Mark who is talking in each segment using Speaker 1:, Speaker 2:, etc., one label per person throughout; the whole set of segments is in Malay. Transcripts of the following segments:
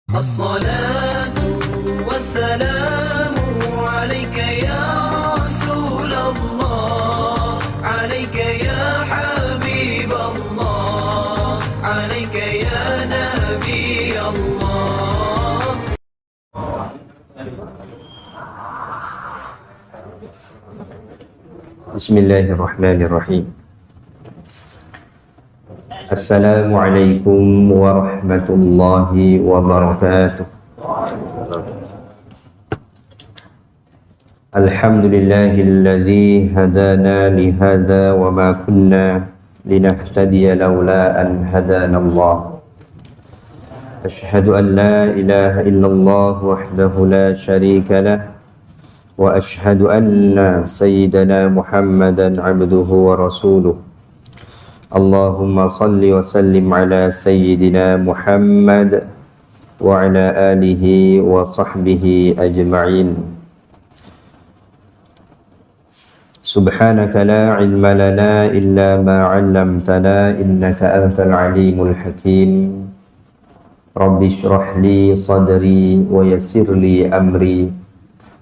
Speaker 1: الصلاة والسلام عليك يا رسول الله عليك يا حبيب الله عليك يا نبي الله.
Speaker 2: Bismillahirrahmanirrahim. Assalamualaikum warahmatullahi wabarakatuh. Alhamdulillahilladzi hadana lihadza wa ma kunna linahtadiya laula an hadana Allah. Ashhadu an la ilaha illallah wahdahu la syarika lah wa ashhadu anna sayyidana Muhammadan abduhu wa rasuluh. Allahumma salli wa sallim ala sayyidina Muhammad wa ala alihi wa sahbihi ajma'in. Subhanaka la ilma lana illa ma 'allamtana innaka antal alimul hakim. Rabbi shrah li sadri wa yassir li amri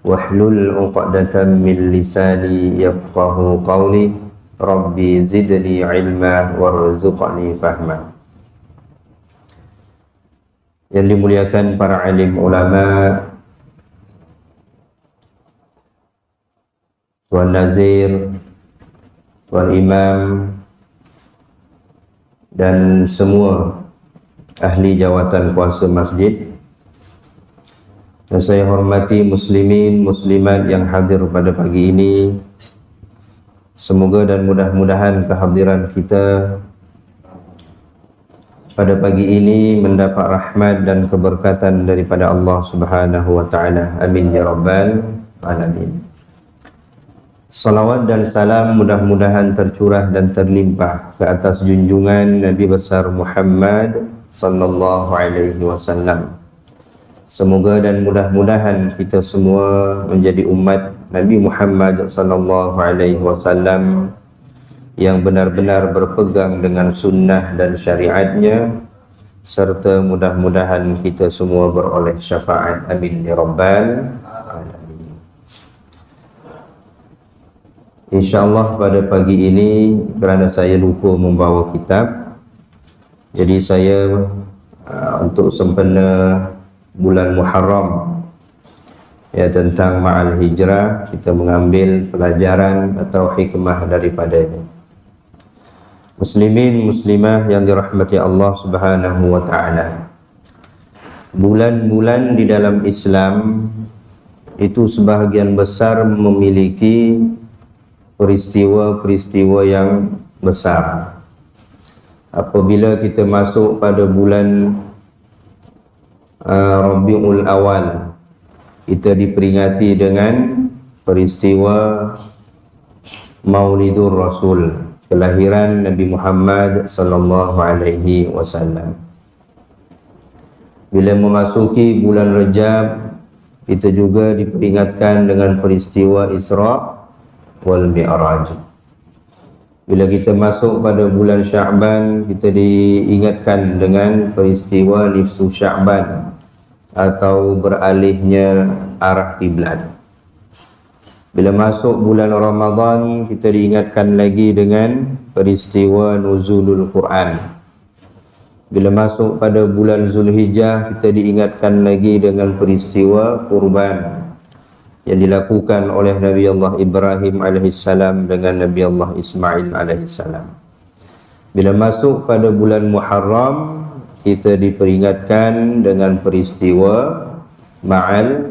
Speaker 2: wahlul 'uqdatam min lisani yafqahu qawli. Rabbi zidni ilma warzuqni fahma. Yang dimuliakan para alim ulama, Tuan Nazir, Tuan Imam, dan semua ahli jawatan kuasa masjid, dan saya hormati muslimin muslimat yang hadir pada pagi ini. Semoga dan mudah-mudahan kehadiran kita pada pagi ini mendapat rahmat dan keberkatan daripada Allah Subhanahu wa taala. Amin ya rabbal alamin. Salawat dan salam mudah-mudahan tercurah dan terlimpah ke atas junjungan Nabi besar Muhammad sallallahu alaihi wasallam. Semoga dan mudah-mudahan kita semua menjadi umat Nabi Muhammad sallallahu alaihi wasallam yang benar-benar berpegang dengan sunnah dan syariatnya, serta mudah-mudahan kita semua beroleh syafaat. Amin ya rabbal alamin. InsyaAllah pada pagi ini, kerana saya lupa membawa kitab, jadi saya untuk sempena bulan Muharram, ya, tentang ma'al hijrah, kita mengambil pelajaran atau hikmah daripadanya. Muslimin muslimah yang dirahmati Allah Subhanahu wa taala, bulan-bulan di dalam Islam itu sebahagian besar memiliki peristiwa-peristiwa yang besar. Apabila kita masuk pada bulan Rabiul Awal, kita diperingati dengan peristiwa Maulidur Rasul, kelahiran Nabi Muhammad sallallahu alaihi wasallam. Bila memasuki bulan Rajab, kita juga diperingatkan dengan peristiwa Isra wal Mi'raj. Bila kita masuk pada bulan Sya'ban, kita diingatkan dengan peristiwa nifsu Sya'ban atau beralihnya arah kiblat. Bila masuk bulan Ramadan, kita diingatkan lagi dengan peristiwa nuzulul Quran. Bila masuk pada bulan Zulhijjah, kita diingatkan lagi dengan peristiwa kurban yang dilakukan oleh Nabi Allah Ibrahim alaihissalam dengan Nabi Allah Ismail alaihissalam. Bila masuk pada bulan Muharram, kita diperingatkan dengan peristiwa ma'al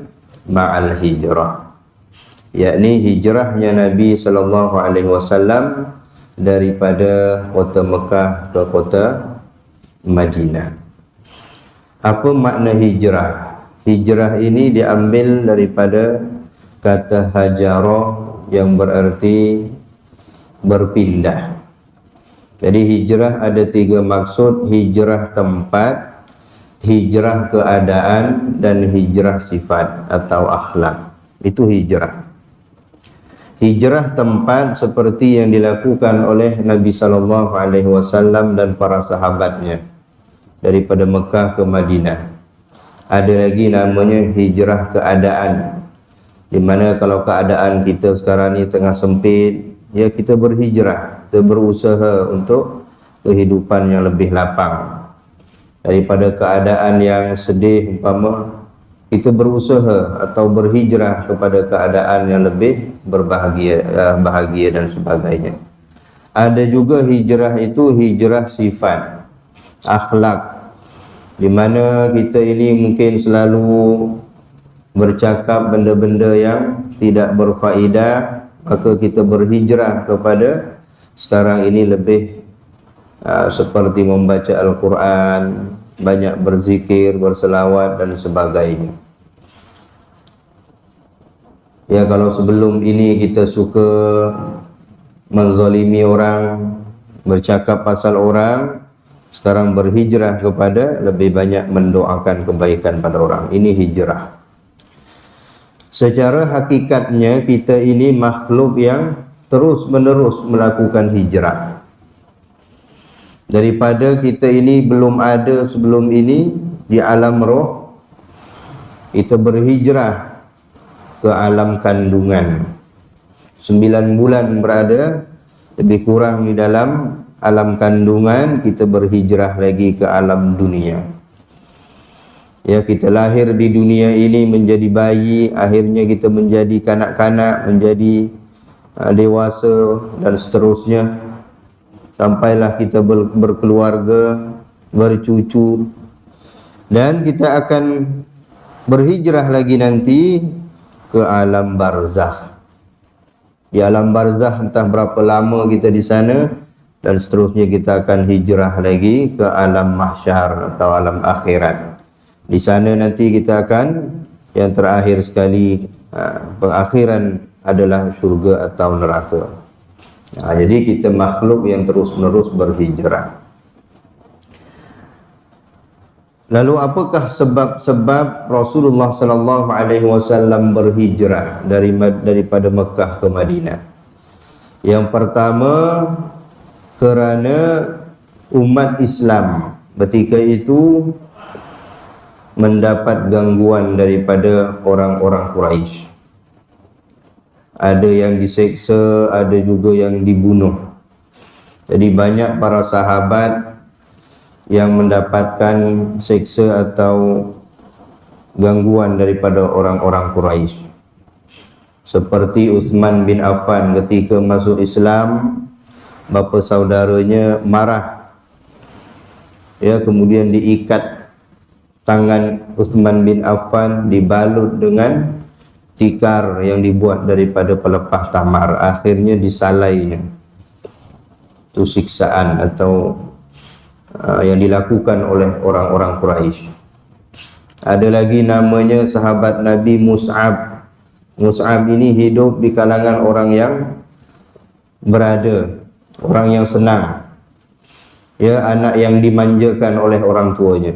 Speaker 2: hijrah, yakni hijrahnya Nabi sallallahu alaihi wasallam daripada kota Mekah ke kota Madinah. Apa makna hijrah? Hijrah ini diambil daripada kata hajara yang berarti berpindah. Jadi hijrah ada tiga maksud: hijrah tempat, hijrah keadaan, dan hijrah sifat atau akhlak. Itu hijrah. Hijrah tempat seperti yang dilakukan oleh Nabi sallallahu alaihi wasallam dan para sahabatnya daripada Mekah ke Madinah. Ada lagi namanya hijrah keadaan, di mana kalau keadaan kita sekarang ni tengah sempit, ya kita berhijrah, kita berusaha untuk kehidupan yang lebih lapang. Daripada keadaan yang sedih umpama, kita berusaha atau berhijrah kepada keadaan yang lebih bahagia dan sebagainya. Ada juga hijrah itu hijrah sifat, akhlak, di mana kita ini mungkin selalu bercakap benda-benda yang tidak berfaedah, maka kita berhijrah kepada sekarang ini lebih seperti membaca Al-Quran, banyak berzikir, berselawat dan sebagainya. Ya, kalau sebelum ini kita suka menzalimi orang, bercakap pasal orang, sekarang berhijrah kepada lebih banyak mendoakan kebaikan pada orang. Ini hijrah. Secara hakikatnya kita ini makhluk yang terus menerus melakukan hijrah. Daripada kita ini belum ada sebelum ini di alam roh, kita berhijrah ke alam kandungan. 9 bulan berada lebih kurang di dalam alam kandungan, kita berhijrah lagi ke alam dunia. Ya, kita lahir di dunia ini menjadi bayi, akhirnya kita menjadi kanak-kanak, menjadi dewasa dan seterusnya, sampailah kita berkeluarga, bercucu, dan kita akan berhijrah lagi nanti ke alam barzakh. Di alam barzakh entah berapa lama kita di sana, dan seterusnya kita akan hijrah lagi ke alam mahsyar atau alam akhirat. Di sana nanti kita akan, yang terakhir sekali, pengakhiran adalah syurga atau neraka. Jadi kita makhluk yang terus-menerus berhijrah. Lalu apakah sebab-sebab Rasulullah sallallahu alaihi wasallam berhijrah daripada Mekah ke Madinah? Yang pertama, kerana umat Islam ketika itu mendapat gangguan daripada orang-orang Quraisy. Ada yang diseksa, ada juga yang dibunuh. Jadi banyak para sahabat yang mendapatkan seksa atau gangguan daripada orang-orang Quraisy. Seperti Uthman bin Affan ketika masuk Islam, bapa saudaranya marah, ya, kemudian diikat tangan Uthman bin Affan, dibalut dengan tikar yang dibuat daripada pelepah tamar, akhirnya disalainya. Itu siksaan atau yang dilakukan oleh orang-orang Quraisy. Ada lagi namanya sahabat Nabi Mus'ab. Mus'ab ini hidup di kalangan orang yang berada, orang yang senang, ya, anak yang dimanjakan oleh orang tuanya.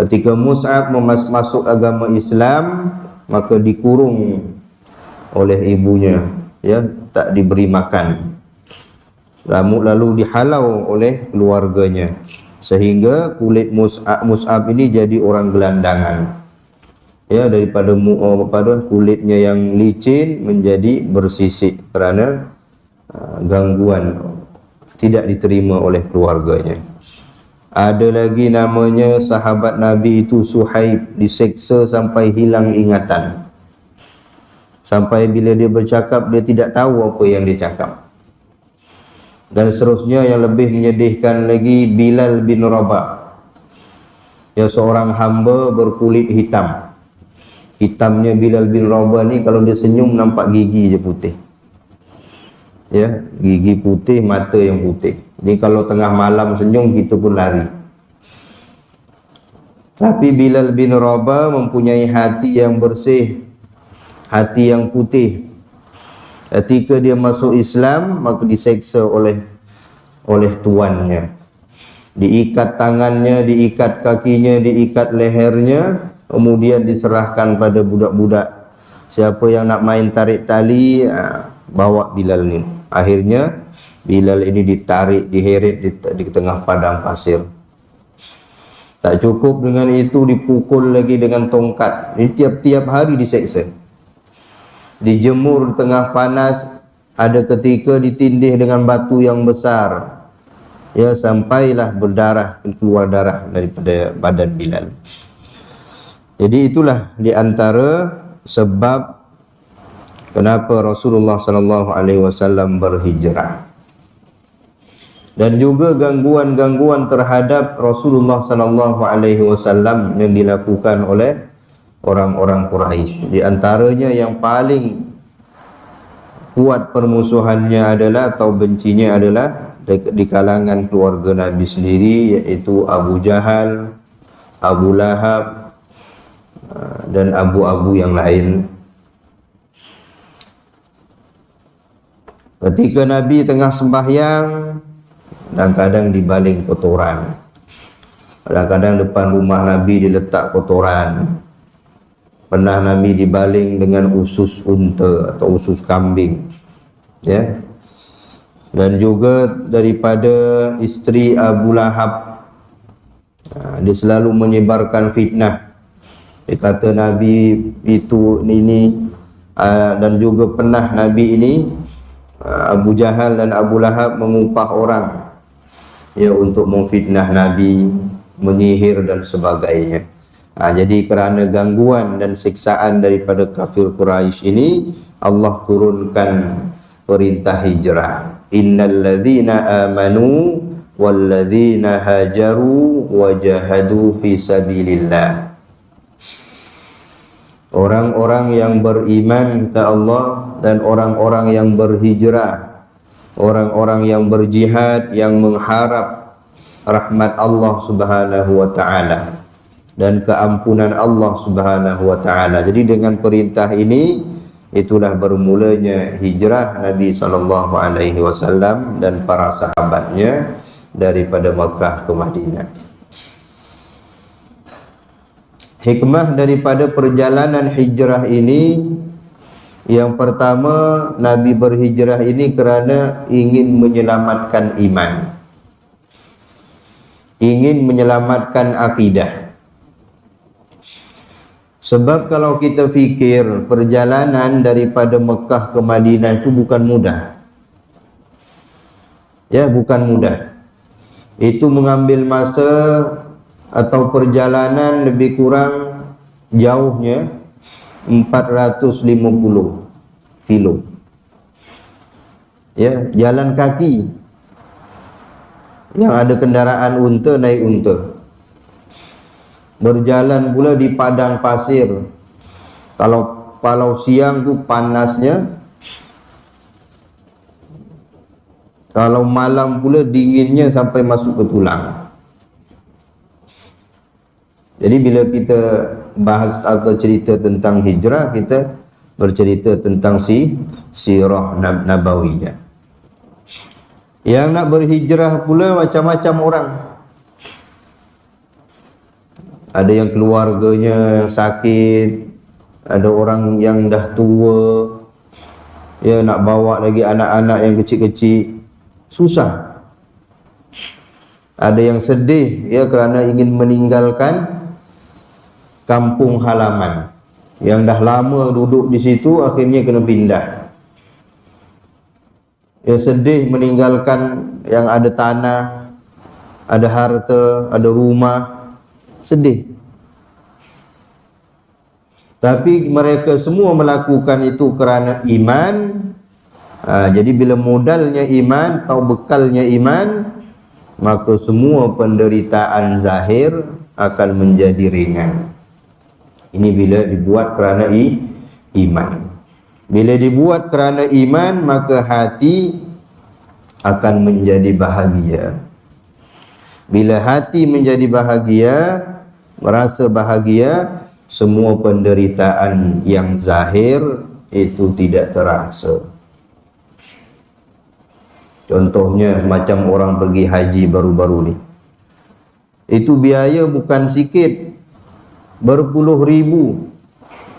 Speaker 2: Ketika Mus'ab masuk agama Islam, maka dikurung oleh ibunya, ya, tak diberi makan, lalu dihalau oleh keluarganya, sehingga kulit Mus'ab ini jadi orang gelandangan, ya, daripada kulitnya yang licin menjadi bersisik kerana gangguan, tidak diterima oleh keluarganya. Ada lagi namanya sahabat Nabi itu Suhaib, diseksa sampai hilang ingatan, sampai bila dia bercakap dia tidak tahu apa yang dia cakap. Dan seterusnya. Yang lebih menyedihkan lagi Bilal bin Rabah, ya, seorang hamba berkulit hitam. Hitamnya Bilal bin Rabah ni kalau dia senyum nampak gigi je putih, ya, gigi putih, mata yang putih. Jadi kalau tengah malam senyum kita pun lari. Tapi Bilal bin Rabah mempunyai hati yang bersih, hati yang putih. Ketika dia masuk Islam, maka diseksa oleh tuannya. Diikat tangannya, diikat kakinya, diikat lehernya, kemudian diserahkan pada budak-budak. Siapa yang nak main tarik tali, bawa Bilal ni. Akhirnya Bilal ini ditarik, diheret di tengah padang pasir. Tak cukup dengan itu, dipukul lagi dengan tongkat. Ini tiap-tiap hari diseksa. Dijemur di tengah panas, ada ketika ditindih dengan batu yang besar. Ya, sampailah berdarah, keluar darah daripada badan Bilal. Jadi itulah di antara sebab kenapa Rasulullah sallallahu alaihi wasallam berhijrah. Dan juga gangguan-gangguan terhadap Rasulullah sallallahu alaihi wasallam yang dilakukan oleh orang-orang Quraisy. Di antaranya yang paling kuat permusuhannya adalah atau bencinya adalah di kalangan keluarga Nabi sendiri, yaitu Abu Jahal, Abu Lahab dan abu-abu yang lain. Ketika Nabi tengah sembahyang, kadang-kadang dibaling kotoran, kadang-kadang depan rumah Nabi diletak kotoran. Pernah Nabi dibaling dengan usus unta atau usus kambing, ya. Dan juga daripada isteri Abu Lahab, dia selalu menyebarkan fitnah. Dia kata Nabi itu ini, dan juga pernah Nabi ini, Abu Jahal dan Abu Lahab mengupah orang, ya, untuk memfitnah Nabi, menyihir dan sebagainya. Jadi kerana gangguan dan siksaan daripada kafir Quraisy ini, Allah turunkan perintah hijrah. Innal ladzina amanu wal ladzina hajaru wa jahadu fi sabilillah. Orang-orang yang beriman kata Allah dan orang-orang yang berhijrah, orang-orang yang berjihad, yang mengharap rahmat Allah Subhanahu wa taala dan keampunan Allah Subhanahu wa taala. Jadi dengan perintah ini, itulah bermulanya hijrah Nabi sallallahu alaihi wasallam dan para sahabatnya daripada Makkah ke Madinah. Hikmah daripada perjalanan hijrah ini, yang pertama, Nabi berhijrah ini kerana ingin menyelamatkan iman, ingin menyelamatkan akidah. Sebab kalau kita fikir perjalanan daripada Mekah ke Madinah itu bukan mudah. Ya, bukan mudah. Itu mengambil masa atau perjalanan lebih kurang jauhnya 450 kilo. Ya, jalan kaki. Yang ada kendaraan unta, naik unta. Berjalan pula di padang pasir. Kalau siang tu panasnya, kalau malam pula dinginnya sampai masuk ke tulang. Jadi bila kita bahas atau cerita tentang hijrah, kita bercerita tentang sirah nabawiyah. Yang nak berhijrah pula macam-macam orang. Ada yang keluarganya sakit, ada orang yang dah tua, ya, nak bawa lagi anak-anak yang kecil-kecil, susah. Ada yang sedih, ya, kerana ingin meninggalkan kampung halaman, yang dah lama duduk di situ, akhirnya kena pindah. Ya, sedih meninggalkan yang ada tanah, ada harta, ada rumah, sedih. Tapi mereka semua melakukan itu kerana iman. Jadi bila modalnya iman atau bekalnya iman, maka semua penderitaan zahir akan menjadi ringan. Ini bila dibuat kerana iman. Bila dibuat kerana iman, maka hati akan menjadi bahagia. Bila hati menjadi bahagia, merasa bahagia, semua penderitaan yang zahir itu tidak terasa. Contohnya macam orang pergi haji baru-baru ni, itu biaya bukan sikit, berpuluh ribu.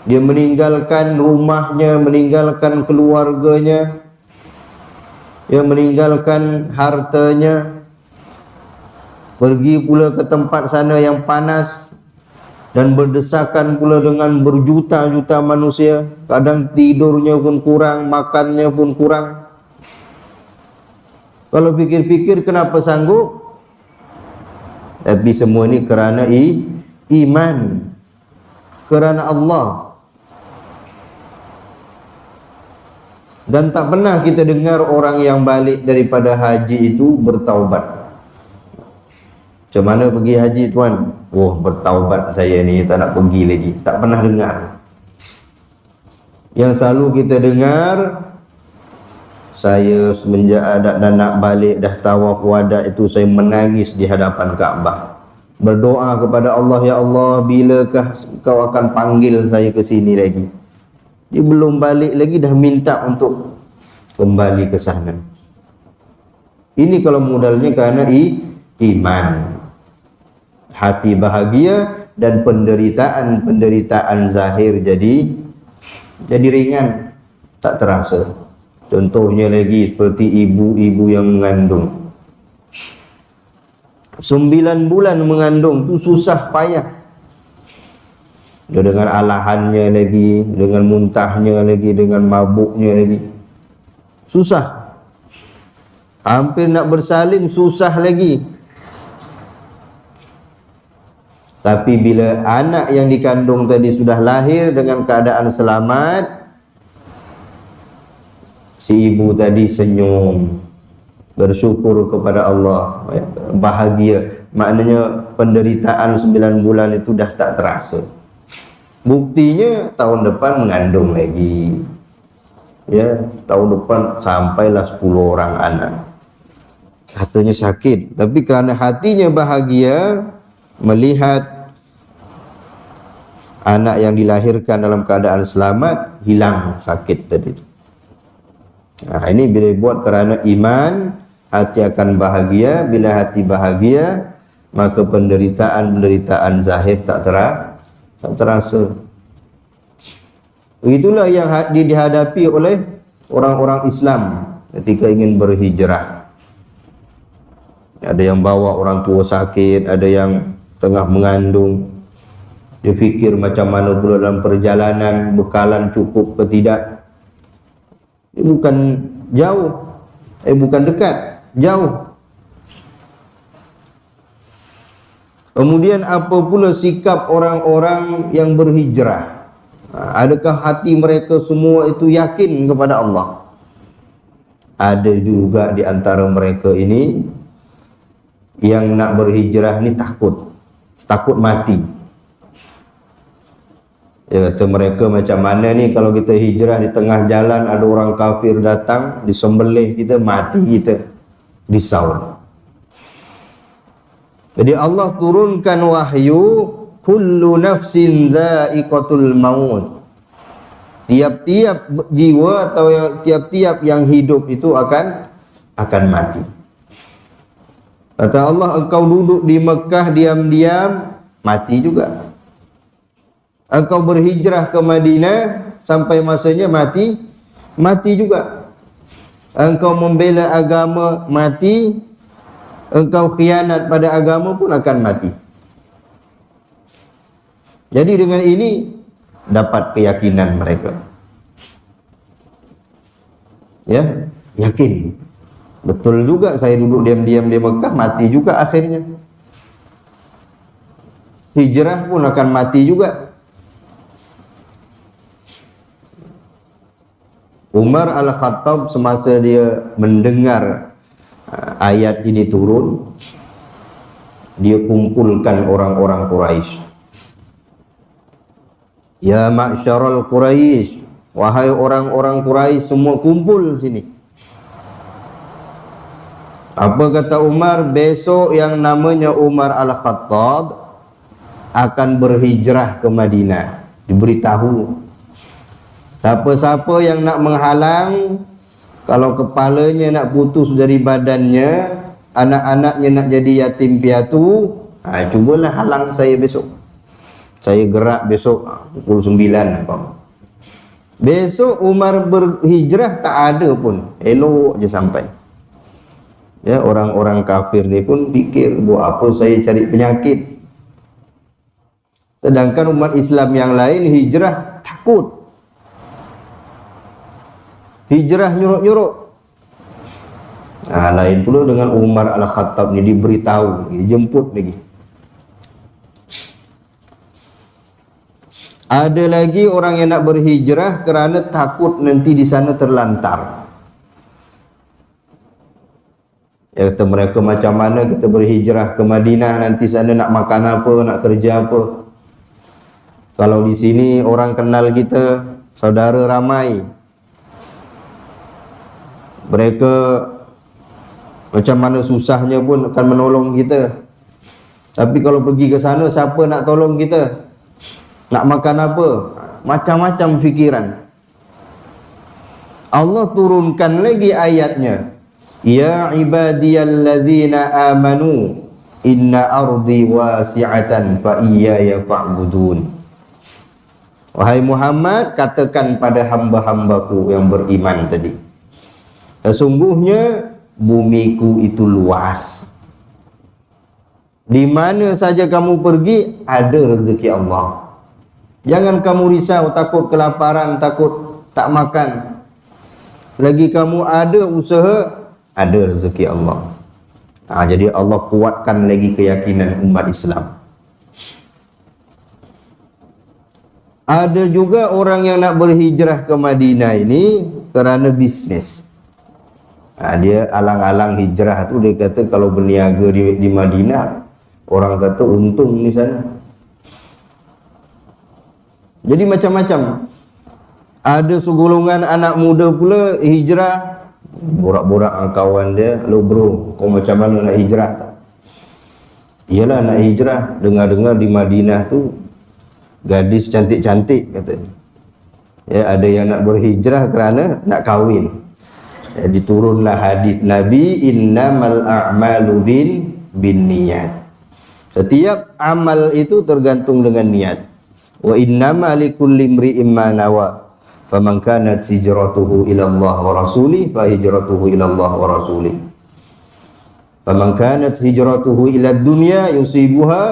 Speaker 2: Dia meninggalkan rumahnya, meninggalkan keluarganya, dia meninggalkan hartanya, pergi pula ke tempat sana yang panas dan berdesakan pula dengan berjuta-juta manusia, kadang tidurnya pun kurang, makannya pun kurang. Kalau fikir-fikir kenapa sanggup? Tapi semua ini kerana iman, kerana Allah. Dan tak pernah kita dengar orang yang balik daripada haji itu bertaubat. Macam mana pergi haji tuan? Oh, bertaubat saya ni, tak nak pergi lagi. Tak pernah dengar. Yang selalu kita dengar, saya semenjak ada dan nak balik dah tawaf wada itu saya menangis di hadapan Kaabah. Berdoa kepada Allah, ya Allah, bilakah kau akan panggil saya ke sini lagi? Dia belum balik lagi dah minta untuk kembali ke sana. Ini kalau modalnya kerana iman. Hati bahagia dan penderitaan zahir jadi ringan, tak terasa. Contohnya lagi seperti ibu-ibu yang mengandung. 9 bulan mengandung tu susah payah. Dia dengan alahannya lagi, dengan muntahnya lagi, dengan mabuknya lagi. Susah. Hampir nak bersalin susah lagi. Tapi bila anak yang dikandung tadi sudah lahir dengan keadaan selamat, si ibu tadi senyum, bersyukur kepada Allah, bahagia. Maknanya penderitaan 9 bulan itu dah tak terasa. Buktinya tahun depan mengandung lagi. Ya, tahun depan sampailah 10 orang anak. Katanya sakit, tapi kerana hatinya bahagia melihat anak yang dilahirkan dalam keadaan selamat, hilang sakit tadi. Nah, ini bila buat kerana iman, hati akan bahagia. Bila hati bahagia, maka penderitaan zahir tak terasa. Begitulah yang dihadapi oleh orang-orang Islam ketika ingin berhijrah. Ada yang bawa orang tua sakit, ada yang tengah mengandung. Dia fikir macam mana pula dalam perjalanan, bekalan cukup ke tidak. Ini bukan jauh, bukan dekat, jauh. Kemudian apa pula sikap orang-orang yang berhijrah? Adakah hati mereka semua itu yakin kepada Allah? Ada juga di antara mereka ini yang nak berhijrah ni takut mati. Dia kata mereka macam mana ni kalau kita hijrah di tengah jalan ada orang kafir datang, disembelih kita, mati kita, risau. Jadi Allah turunkan wahyu, kullu nafsin dha'iqatul maut. Tiap-tiap jiwa atau tiap-tiap yang hidup itu akan mati. Kata Allah, engkau duduk di Mekah diam-diam, mati juga. Engkau berhijrah ke Madinah sampai masanya mati juga. Engkau membela agama, mati. Engkau khianat pada agama pun akan mati. Jadi dengan ini dapat keyakinan mereka. Ya, yakin. Betul juga saya duduk diam-diam di Mekah, mati juga akhirnya. Hijrah pun akan mati juga. Umar Al-Khattab semasa dia mendengar ayat ini turun, dia kumpulkan orang-orang Quraisy. Ya ma'syarul Quraisy, wahai orang-orang Quraisy, semua kumpul sini. Apa kata Umar? Besok yang namanya Umar Al-Khattab akan berhijrah ke Madinah. Diberitahu. Siapa-siapa yang nak menghalang, kalau kepalanya nak putus dari badannya, anak-anaknya nak jadi yatim piatu, cubalah halang saya besok. Saya gerak besok pukul 9. Besok Umar berhijrah tak ada pun, elok je sampai. Ya, orang-orang kafir ni pun fikir, buat apa saya cari penyakit. Sedangkan umat Islam yang lain hijrah takut. Hijrah nyuruk-nyuruk. Lain pula dengan Umar Al-Khattab ni, diberitahu, dijemput lagi. Ada lagi orang yang nak berhijrah kerana takut nanti di sana terlantar. Ya, kata mereka, macam mana kita berhijrah ke Madinah, nanti sana nak makan apa, nak kerja apa. Kalau di sini orang kenal kita, saudara ramai, mereka macam mana susahnya pun akan menolong kita. Tapi kalau pergi ke sana, siapa nak tolong kita? Nak makan apa? Macam-macam fikiran. Allah turunkan lagi ayatnya, ya ibadiyalladzina amanu inna ardi wasi'atan fa iyaya fa'budun. Wahai Muhammad, katakan pada hamba-hambaku yang beriman tadi, sesungguhnya bumiku itu luas. Di mana saja kamu pergi, ada rezeki Allah. Jangan kamu risau, takut kelaparan, takut tak makan. Lagi kamu ada usaha, ada rezeki Allah. Jadi Allah kuatkan lagi keyakinan umat Islam. Ada juga orang yang nak berhijrah ke Madinah ini kerana bisnes. Dia alang-alang hijrah tu, dia kata kalau berniaga di Madinah, orang kata untung di sana. Jadi macam-macam. Ada segolongan anak muda pula hijrah, borak-borak dengan kawan dia, "Lo bro, kau macam mana nak hijrah tak?" "Iyalah nak hijrah, dengar-dengar di Madinah tu gadis cantik-cantik," katanya. Ya, ada yang nak berhijrah kerana nak kahwin. Jadi turunlah hadis Nabi, innamal a'malu binniyat. Setiap amal itu tergantung dengan niat. Wa innama likulli imri'in ma nawa. Faman kanat hijratuhu ila Allah wa rasulih fa hijratuhu ila Allah wa rasulih. Faman kanat hijratuhu ila dunya yusibuha.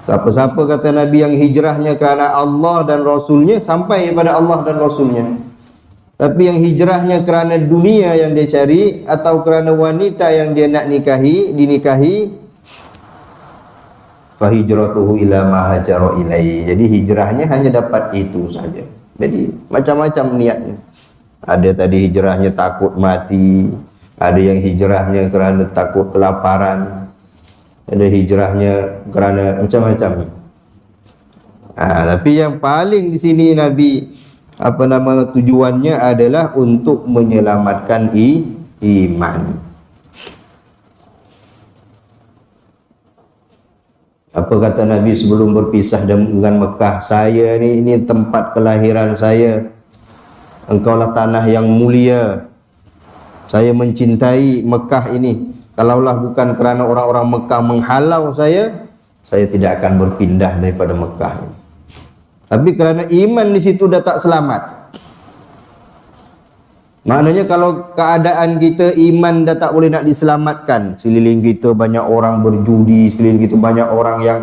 Speaker 2: Siapa-siapa, kata Nabi, yang hijrahnya kerana Allah dan Rasulnya, sampai kepada Allah dan Rasulnya. Tapi yang hijrahnya kerana dunia yang dia cari, atau kerana wanita yang dia nak dinikahi, fahijratuhu ila ma hajara ilaihi. Jadi hijrahnya hanya dapat itu saja. Jadi macam-macam niatnya. Ada tadi hijrahnya takut mati, ada yang hijrahnya kerana takut kelaparan, ada hijrahnya kerana macam-macam. Tapi yang paling di sini Nabi tujuannya adalah untuk menyelamatkan iman. Apa kata Nabi sebelum berpisah dengan Mekah? Saya ini tempat kelahiran saya. Engkaulah tanah yang mulia. Saya mencintai Mekah ini. Kalaulah bukan kerana orang-orang Mekah menghalau saya tidak akan berpindah daripada Mekah ini. Tapi kerana iman di situ dah tak selamat. Maknanya kalau keadaan kita iman dah tak boleh nak diselamatkan, sekeliling kita banyak orang berjudi, sekeliling kita banyak orang yang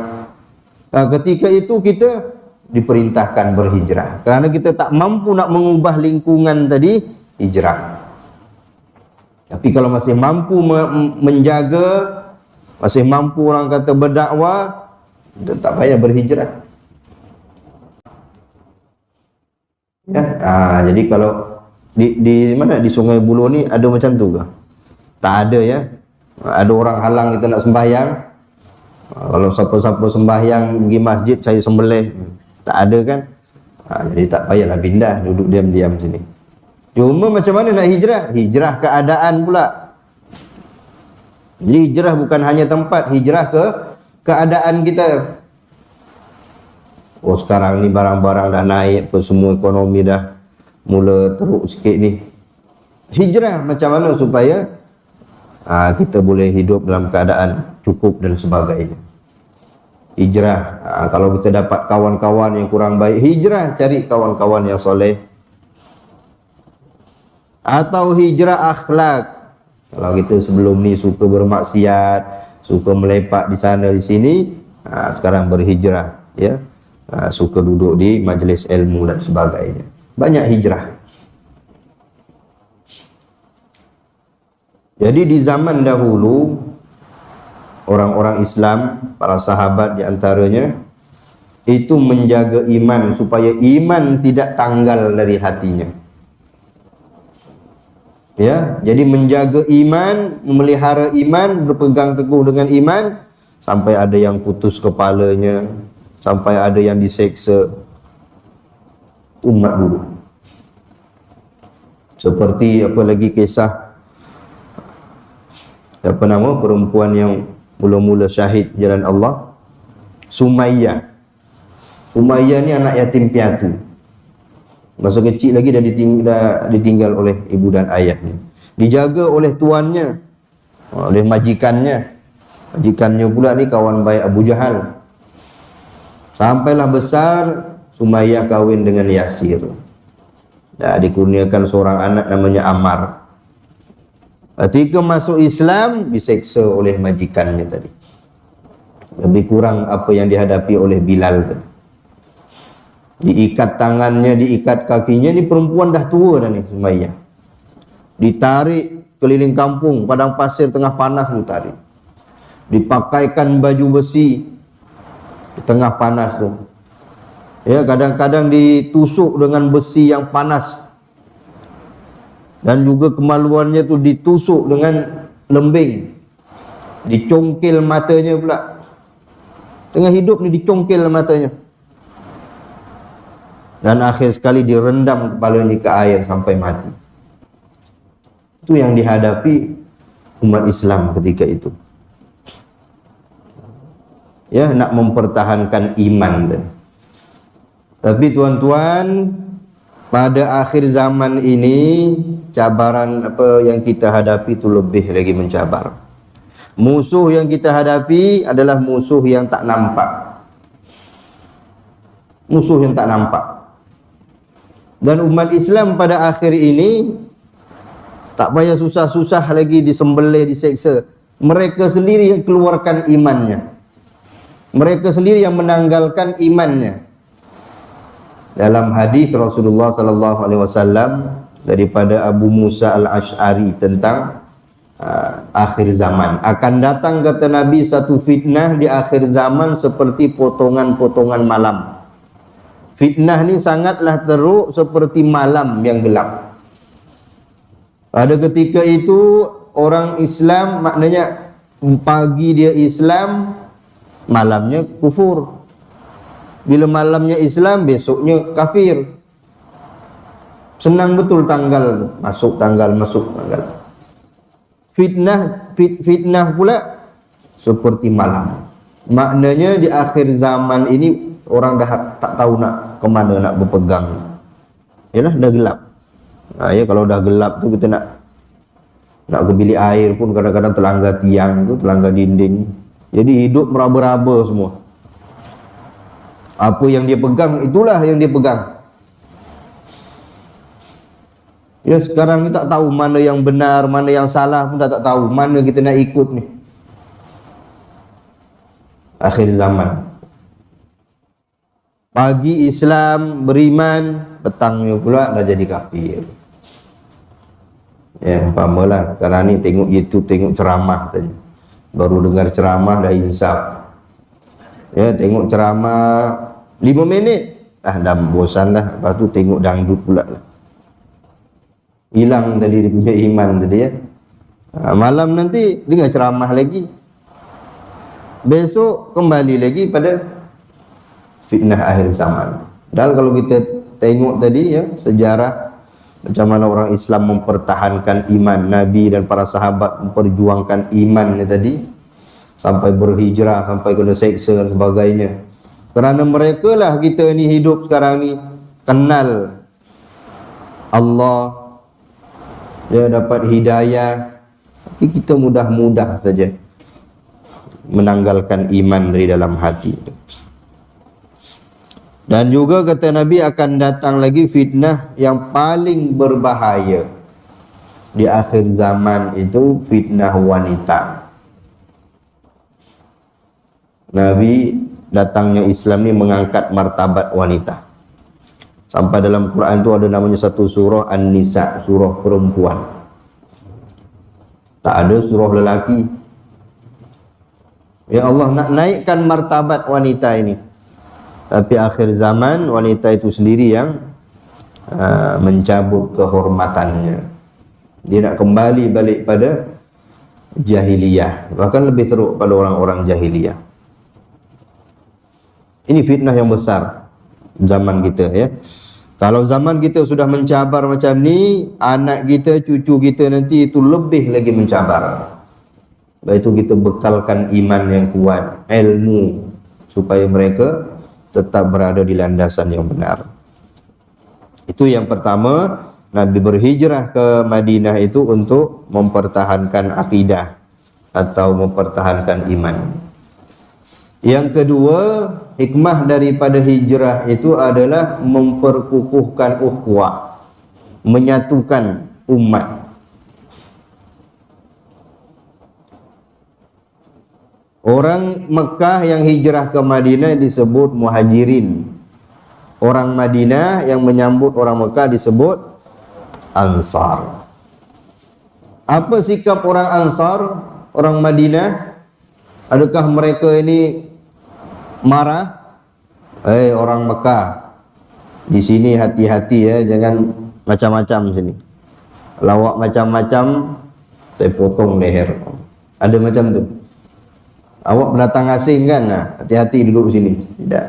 Speaker 2: ketika itu kita diperintahkan berhijrah. Kerana kita tak mampu nak mengubah lingkungan tadi, hijrah. Tapi kalau masih mampu menjaga, masih mampu orang kata berdakwah, tak payah berhijrah. Ya? Jadi kalau di mana di Sungai Buloh ni ada macam tu ke? Tak ada ya. Ada orang halang kita nak sembahyang. Kalau siapa-siapa sembahyang pergi masjid, saya sembelih. Tak ada kan? Jadi tak payahlah pindah, duduk diam-diam sini. Cuma macam mana nak hijrah? Hijrah keadaan pula. Jadi hijrah bukan hanya tempat, hijrah ke keadaan kita. Sekarang ni barang-barang dah naik, semua ekonomi dah mula teruk sikit ni. Hijrah macam mana supaya kita boleh hidup dalam keadaan cukup dan sebagainya. Hijrah, kalau kita dapat kawan-kawan yang kurang baik, hijrah cari kawan-kawan yang soleh. Atau hijrah akhlak, Kalau kita sebelum ni suka bermaksiat, suka melepak di sana di sini, sekarang berhijrah, ya. Suka duduk di majlis ilmu dan sebagainya. Banyak hijrah. Jadi di zaman dahulu orang-orang Islam, para sahabat di antaranya itu menjaga iman supaya iman tidak tanggal dari hatinya. Ya, jadi menjaga iman, memelihara iman, berpegang teguh dengan iman sampai ada yang putus kepalanya, sampai ada yang diseksa. Umat dulu. Seperti apa lagi kisah apa nama perempuan yang mula-mula syahid jalan Allah, Sumayyah. Sumayyah ni anak yatim piatu. Masa kecil lagi dah ditinggal oleh ibu dan ayahnya. Dijaga oleh tuannya, oleh majikannya. Majikannya pula ni kawan baik Abu Jahal. Sampailah besar, Sumayyah kahwin dengan Yasir. Dah dikurniakan seorang anak namanya Ammar. Ketika masuk Islam, diseksa oleh majikannya tadi. Lebih kurang apa yang dihadapi oleh Bilal tadi. Diikat tangannya, diikat kakinya. Ni perempuan dah tua dah ni, Sumayyah. Ditarik keliling kampung, padang pasir tengah panas tu tarik. Dipakaikan baju besi di tengah panas tu. Ya, kadang-kadang ditusuk dengan besi yang panas. Dan juga kemaluannya tu ditusuk dengan lembing. Dicongkil matanya pula. Tengah hidup ni dicongkil matanya. Dan akhir sekali direndam kepalanya ke air sampai mati. Itu yang dihadapi umat Islam ketika itu. Ya, nak mempertahankan iman. Tapi tuan-tuan, pada akhir zaman ini cabaran apa yang kita hadapi itu lebih lagi mencabar. Musuh yang kita hadapi adalah musuh yang tak nampak. Musuh yang tak nampak. Dan umat Islam pada akhir ini tak payah susah-susah lagi disembelih, diseksa. Mereka sendiri yang keluarkan imannya. Mereka sendiri yang menanggalkan imannya. Dalam hadis Rasulullah sallallahu alaihi wasallam daripada Abu Musa Al-Asy'ari tentang akhir zaman, akan datang kata Nabi satu fitnah di akhir zaman seperti potongan-potongan malam. Fitnah ni sangatlah teruk seperti malam yang gelap. Pada ketika itu orang Islam, maknanya pagi dia Islam, malamnya kufur. Bila malamnya Islam, besoknya kafir. Senang betul tanggal, masuk tanggal. Fitnah pula seperti malam. Maknanya di akhir zaman ini orang dah tak tahu nak ke mana nak berpegang. Yalah, dah gelap. Ya, kalau dah gelap tu kita nak ke bilik air pun kadang-kadang terlanggar tiang tu, terlanggar dinding. Jadi hidup meraba-raba semua. Apa yang dia pegang, itulah yang dia pegang. Ya, sekarang ni tak tahu mana yang benar, mana yang salah pun tak tahu. Mana kita nak ikut ni. Akhir zaman. Pagi Islam, beriman, petangnya pula dah jadi kafir. Ya, umpamalah sekarang ni tengok YouTube, tengok ceramah tadi. Baru dengar ceramah dah insaf. Ya, tengok ceramah 5 minit, dah bosan dah. Lepas tu tengok dangdut pula lah. Hilang tadi dia punya iman tadi ya. Malam nanti dengar ceramah lagi. Besok kembali lagi pada fitnah akhir zaman. Dan kalau kita tengok tadi ya, sejarah macam mana orang Islam mempertahankan iman, Nabi dan para sahabat memperjuangkan imannya tadi sampai berhijrah, sampai kena seksa dan sebagainya. Kerana mereka lah kita ni hidup sekarang ni kenal Allah, ya, dapat hidayah, tapi kita mudah-mudah saja menanggalkan iman dari dalam hati. Dan juga kata Nabi akan datang lagi fitnah yang paling berbahaya. di akhir zaman itu fitnah wanita. Nabi datangnya Islam ni mengangkat martabat wanita. Sampai dalam Quran tu ada namanya satu surah An-Nisa, surah perempuan. Tak ada surah lelaki. Ya Allah nak naikkan martabat wanita ini. Tapi akhir zaman wanita itu sendiri yang mencabut kehormatannya. Dia nak kembali balik pada jahiliyah, bahkan lebih teruk pada orang-orang jahiliyah. Ini fitnah yang besar zaman kita, ya. Kalau zaman kita sudah mencabar macam ni, anak kita, cucu kita nanti itu lebih lagi mencabar. Sebab itu kita bekalkan iman yang kuat, ilmu, supaya mereka tetap berada di landasan yang benar. Itu yang pertama, Nabi berhijrah ke Madinah itu untuk mempertahankan akidah atau mempertahankan iman. Yang kedua, hikmah daripada hijrah itu adalah memperkukuhkan ukhuwah, menyatukan umat. Orang Mekah yang hijrah ke Madinah disebut muhajirin. Orang Madinah yang menyambut orang Mekah disebut Ansar. Apa sikap orang Ansar, orang Madinah? Adakah mereka ini marah? Orang Mekah, di sini hati-hati ya, jangan macam-macam sini. Lawak macam-macam, saya potong leher. Ada macam tu. Awak pendatang asing kan, hati-hati duduk sini. Tidak.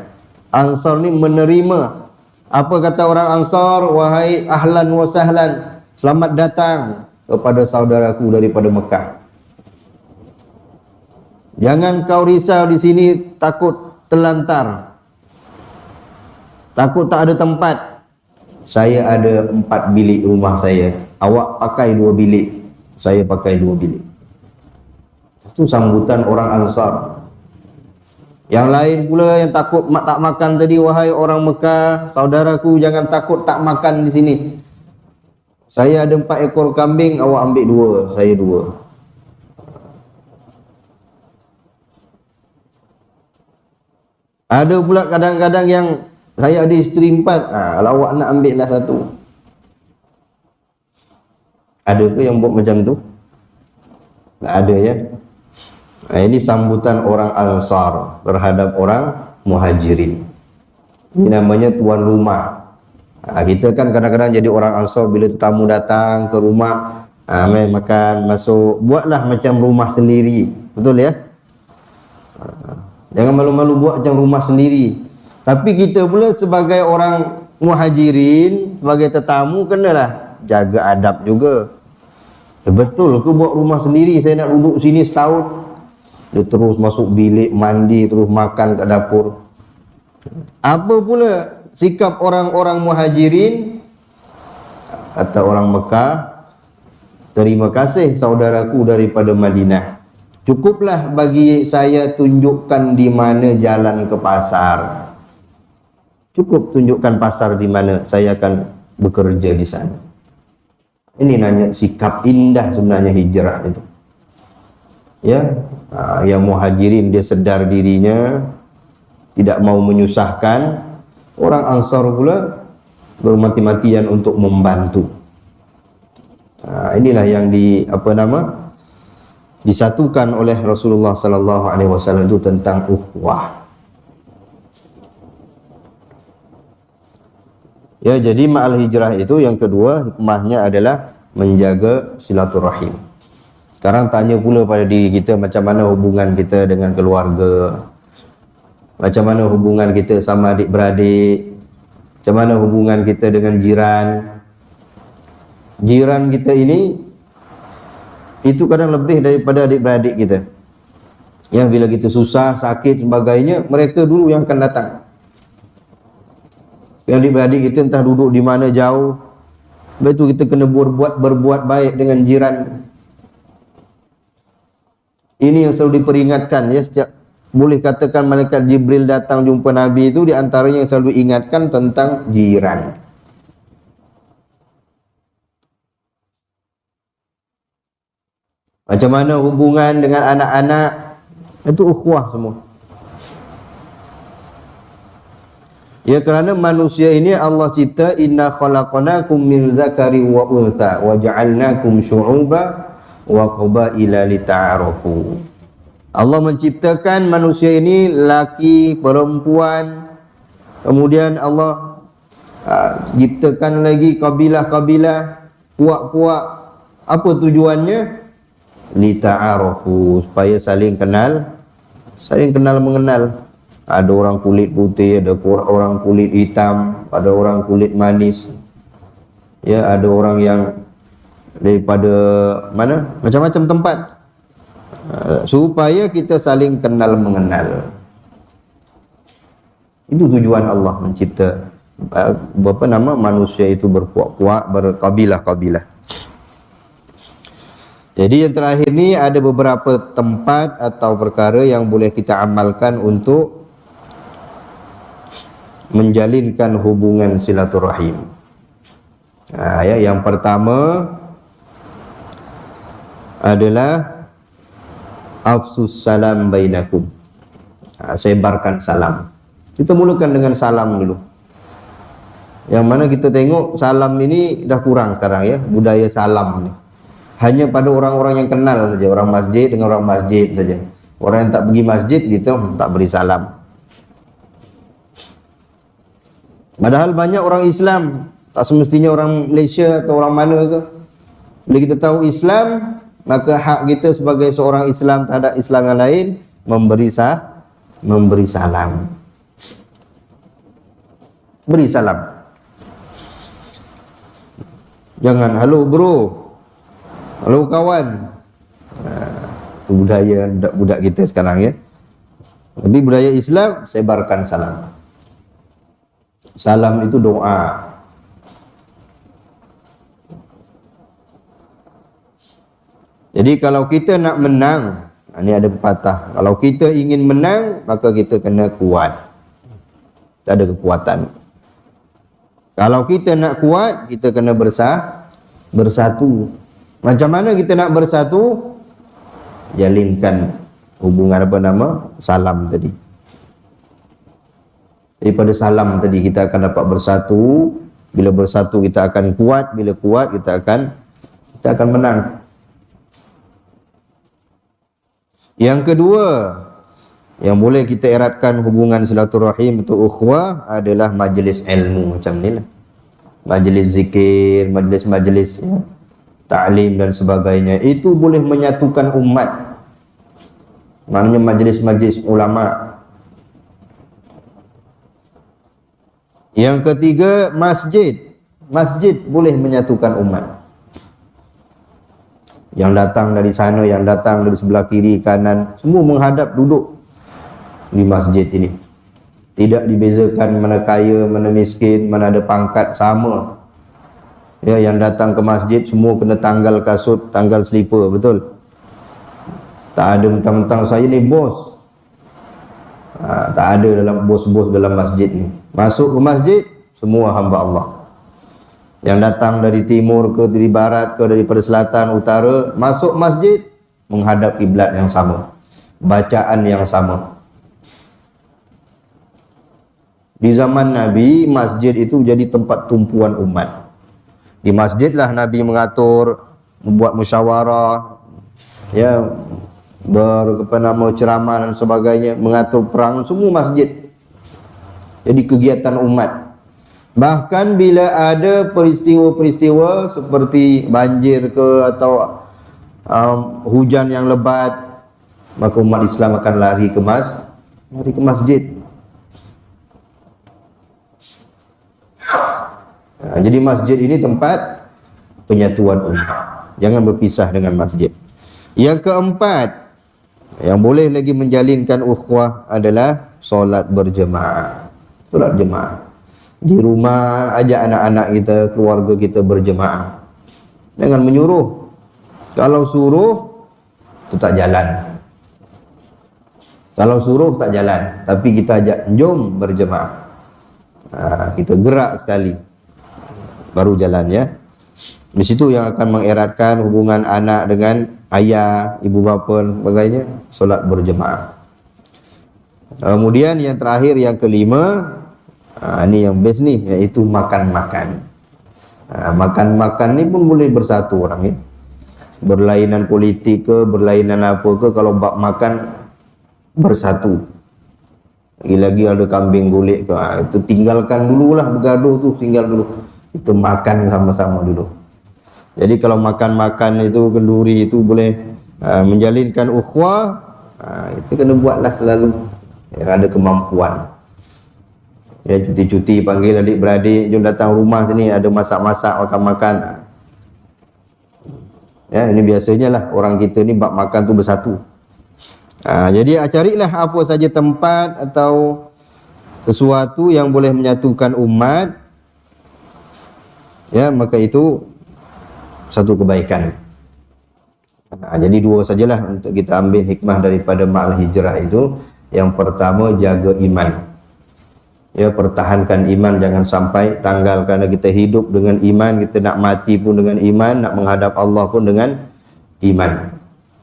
Speaker 2: Ansar ni menerima. Apa kata orang Ansar? Wahai ahlan wa sahlan, selamat datang kepada saudaraku daripada Mekah. Jangan kau risau di sini, takut terlantar, takut tak ada tempat. Saya ada 4 bilik rumah saya. Awak pakai 2 bilik, saya pakai 2 bilik. Itu sambutan orang Ansar. Yang lain pula yang takut tak makan tadi, wahai orang Mekah, saudaraku jangan takut tak makan di sini. Saya ada 4 ekor kambing, awak ambil 2, saya 2. Ada pula kadang-kadang yang saya ada isteri 4, kalau awak nak ambil lah 1. Ada ke yang buat macam tu? Tak ada ya. Ini sambutan orang Ansar terhadap orang Muhajirin. Ini namanya tuan rumah. Kita kan kadang-kadang jadi orang Ansar, bila tetamu datang ke rumah, mai makan, masuk, buatlah macam rumah sendiri. Betul ya? Jangan malu-malu buat macam rumah sendiri. Tapi kita pula sebagai orang Muhajirin, sebagai tetamu, kenalah jaga adab juga. Betul ke buat rumah sendiri? Saya nak duduk sini setahun, dia terus masuk bilik mandi, terus makan kat dapur. Apa pula sikap orang-orang Muhajirin? Kata orang Mekah, terima kasih saudaraku daripada Madinah. Cukuplah bagi saya tunjukkan di mana jalan ke pasar. Cukup tunjukkan pasar di mana, saya akan bekerja di sana. Ini nanya sikap indah sebenarnya hijrah itu. Ya, yang Muhajirin dia sedar dirinya, tidak mau menyusahkan. Orang Ansar pula bermati-matian untuk membantu. Inilah yang disatukan oleh Rasulullah sallallahu alaihi wasallam itu tentang ukhuwah. Ya, jadi ma'al hijrah itu yang kedua hikmahnya adalah menjaga silaturahim. Sekarang tanya pula pada diri kita, macam mana hubungan kita dengan keluarga, macam mana hubungan kita sama adik-beradik, macam mana hubungan kita dengan jiran. Jiran kita ini itu kadang lebih daripada adik-beradik kita, yang bila kita susah, sakit, sebagainya, mereka dulu yang akan datang. Yang adik-beradik kita entah duduk di mana jauh. Sebab itu kita kena berbuat baik dengan jiran. Ini yang selalu diperingatkan ya, setiap boleh katakan malaikat Jibril datang jumpa Nabi itu, di antaranya yang selalu ingatkan tentang jiran. Macam mana hubungan dengan anak-anak, itu ukhuwah semua. Ya, kerana manusia ini Allah cipta, inna khalaqnakum min dzakari wa untha wa ja'alnakum syu'uba wa qabaila lita'arafu. Allah menciptakan manusia ini laki, perempuan. Kemudian Allah ciptakan lagi kabilah-kabilah, puak-puak. Apa tujuannya? Lita'arafu, supaya saling kenal, mengenal. Ada orang kulit putih, ada orang kulit hitam, ada orang kulit manis. Ya, ada orang yang daripada mana? Macam-macam tempat. Supaya kita saling kenal mengenal. Itu tujuan Allah mencipta manusia itu berpuak-puak, berkabilah-kabilah. Jadi yang terakhir ni ada beberapa tempat atau perkara yang boleh kita amalkan untuk menjalinkan hubungan silaturahim. Yang pertama adalah afsus salam bainakum. Sebarkan salam. Kita mulakan dengan salam dulu. Yang mana kita tengok salam ini dah kurang sekarang, ya, budaya salam ni. Hanya pada orang-orang yang kenal saja, orang masjid dengan orang masjid saja. Orang yang tak pergi masjid kita tak beri salam. Padahal banyak orang Islam, tak semestinya orang Malaysia atau orang mana ke. Bila kita tahu Islam, maka hak kita sebagai seorang Islam terhadap Islam yang lain memberi salam. Beri salam. Jangan halo bro, halo kawan. Itu budaya budak kita sekarang, ya. Tapi budaya Islam, sebarkan salam. Salam itu doa. Jadi kalau kita nak menang, ini ada pepatah, kalau kita ingin menang, maka kita kena kuat. Tak ada kekuatan. Kalau kita nak kuat, kita kena bersatu. Macam mana kita nak bersatu? Jalinkan hubungan salam tadi. Daripada salam tadi kita akan dapat bersatu. Bila bersatu kita akan kuat. Bila kuat kita akan menang. Yang kedua yang boleh kita eratkan hubungan silaturahim untuk ukhuwah adalah majlis ilmu macam ni lah. Majlis zikir, majlis-majlis, ya, ta'lim dan sebagainya. Itu boleh menyatukan umat. Maknanya majlis-majlis ulama. Yang ketiga, masjid. Masjid boleh menyatukan umat. Yang datang dari sana, yang datang dari sebelah kiri, kanan, semua menghadap duduk di masjid ini. Tidak dibezakan mana kaya, mana miskin, mana ada pangkat, sama. Ya, yang datang ke masjid semua kena tanggal kasut, tanggal selipar, betul? Tak ada mentang-mentang saya ni bos. Tak ada dalam bos-bos dalam masjid ni. Masuk ke masjid, semua hamba Allah. Yang datang dari timur ke dari barat ke daripada selatan, utara, masuk masjid menghadap kiblat yang sama. Bacaan yang sama. Di zaman Nabi, masjid itu jadi tempat tumpuan umat. Di masjidlah Nabi mengatur, membuat musyawarah, ya, ceramah dan sebagainya, mengatur perang, semua masjid. Jadi kegiatan umat. Bahkan bila ada peristiwa-peristiwa seperti banjir ke atau hujan yang lebat, maka umat Islam akan lari ke masjid. Jadi masjid ini tempat penyatuan umat. Jangan berpisah dengan masjid. Yang keempat, yang boleh lagi menjalinkan ukhuwah adalah solat berjemaah. Solat jemaah. Di rumah ajak anak-anak kita, keluarga kita berjemaah. Jangan menyuruh. Kalau suruh, itu tak jalan. Kalau suruh tak jalan. Tapi kita ajak, jom berjemaah. Kita gerak sekali, baru jalan, ya. Di situ yang akan mengeratkan hubungan anak dengan ayah, ibu bapa dan sebagainya, solat berjemaah. Kemudian yang terakhir, yang kelima, ini yang best ni, iaitu makan-makan. Makan-makan ni pun boleh bersatu orang ya. Berlainan politik ke, berlainan apa ke, kalau bab makan bersatu. Lagi-lagi ada kambing golek ke, itu tinggalkan dululah bergaduh tu, tinggal dulu. Itu makan sama-sama dulu. Jadi kalau makan-makan itu, kenduri itu boleh menjalinkan ukhuwah, itu kena buatlah selalu yang ada kemampuan. Ya, cuti-cuti panggil adik-beradik, jom datang rumah sini, ada masak-masak, makan-makan. Ya, ini biasanya lah orang kita ni bab makan tu bersatu. Jadi carilah apa saja tempat atau sesuatu yang boleh menyatukan umat. Ya, maka itu satu kebaikan. Jadi dua sajalah untuk kita ambil hikmah daripada Ma'al Hijrah itu. Yang pertama, jaga iman. Ya, pertahankan iman, jangan sampai tanggal, kerana kita hidup dengan iman, kita nak mati pun dengan iman, nak menghadap Allah pun dengan iman.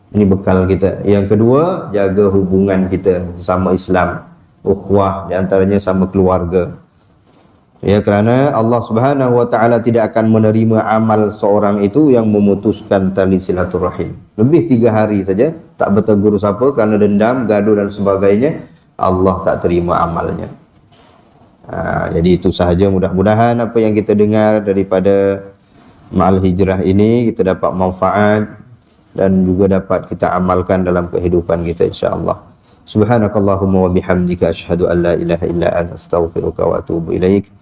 Speaker 2: Ini bekal kita. Yang kedua, jaga hubungan kita sama Islam, ukhuwah, di antaranya sama keluarga. Ya, kerana Allah Subhanahu wa taala tidak akan menerima amal seorang itu yang memutuskan tali silaturahim. Lebih 3 hari saja tak bertegur siapa kerana dendam, gaduh dan sebagainya, Allah tak terima amalnya. Jadi itu sahaja, mudah-mudahan apa yang kita dengar daripada Ma'al Hijrah ini kita dapat manfaat dan juga dapat kita amalkan dalam kehidupan kita, insya-Allah. Subhanakallahumma wa bihamdika asyhadu an la ilaha illa anta astaghfiruka wa atubu ilaik.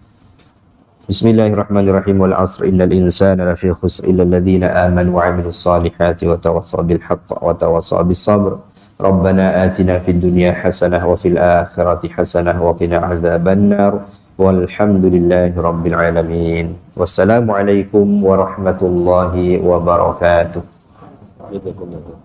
Speaker 2: Bismillahirrahmanirrahim. Wal 'asr innal insana lafi khusr illa alladhina amanu wa 'amilus solihati wa tawassaw bil haqq wa tawassaw bis sabr. Rabbana atina fid dunya hasanah wa fil akhirati hasanah wa qina adzaban nar. Walhamdulillahi rabbil alamin. Wassalamualaikum warahmatullahi wabarakatuh. Jazakumullah.